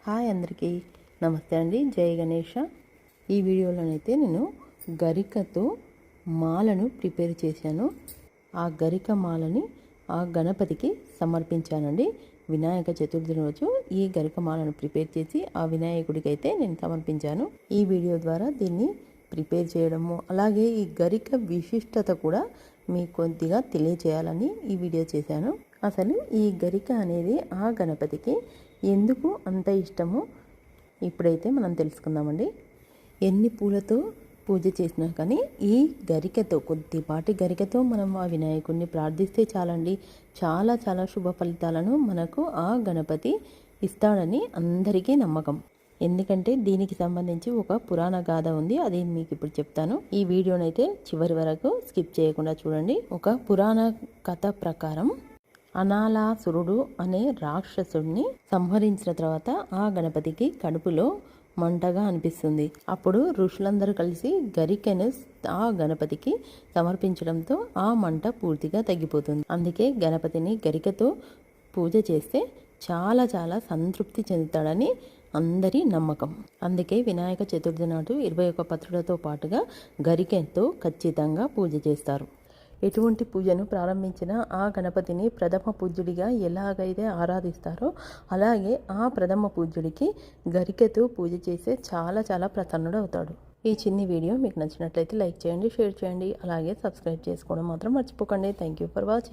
Hi అందరికీ నమస్తే అండి. జై గణేష. ఈ వీడియోలోనైతే నేను గరికతో మాలను ప్రిపేర్ చేశాను. ఆ గరిక మాలని ఆ గణపతికి సమర్పించానండి. వినాయక చతుర్థి రోజు ఈ గరిక మాలను ప్రిపేర్ చేసి ఆ వినాయకుడికి అయితే నేను సమర్పించాను. ఈ వీడియో ద్వారా దీన్ని ప్రిపేర్ చేయడము, అలాగే ఈ గరిక విశిష్టత కూడా మీకు కొద్దిగా తెలియచేయాలని ఈ వీడియో చేశాను. అసలు ఈ గరిక అనేది ఆ గణపతికి ఎందుకు అంత ఇష్టమో ఇప్పుడైతే మనం తెలుసుకుందామండి. ఎన్ని పూలతో పూజ చేసినా కానీ ఈ గరికతో, కొద్దిపాటి గరికతో మనం ఆ వినాయకుడిని ప్రార్థిస్తే చాలండి, చాలా చాలా శుభ ఫలితాలను మనకు ఆ గణపతి ఇస్తాడని అందరికీ నమ్మకం. ఎందుకంటే దీనికి సంబంధించి ఒక పురాణ గాథ ఉంది, అది మీకు ఇప్పుడు చెప్తాను. ఈ వీడియోనైతే చివరి వరకు స్కిప్ చేయకుండా చూడండి. ఒక పురాణ కథ ప్రకారం అనాలాసురుడు అనే రాక్షసుడిని సంహరించిన తర్వాత ఆ గణపతికి కడుపులో మంటగా అనిపిస్తుంది. అప్పుడు ఋషులందరూ కలిసి గరికెను ఆ గణపతికి సమర్పించడంతో ఆ మంట పూర్తిగా తగ్గిపోతుంది. అందుకే గణపతిని గరికతో పూజ చేస్తే చాలా చాలా సంతృప్తి చెందుతాడని అందరి నమ్మకం. అందుకే వినాయక చతుర్థి నాడు 21 పత్రులతో పాటుగా గరికెతో ఖచ్చితంగా పూజ చేస్తారు. ఎటువంటి పూజను ప్రారంభించినా ఆ గణపతిని ప్రథమ పూజ్యుడిగా ఎలాగైతే ఆరాధిస్తారో అలాగే ఆ ప్రథమ పూజ్యుడికి గరికతో పూజ చేస్తే చాలా చాలా ప్రసన్నుడు అవుతాడు. ఈ చిన్ని వీడియో మీకు నచ్చినట్లయితే లైక్ చేయండి, షేర్ చేయండి, అలాగే సబ్స్క్రైబ్ చేసుకోవడం మాత్రం మర్చిపోకండి. Thank you for watching.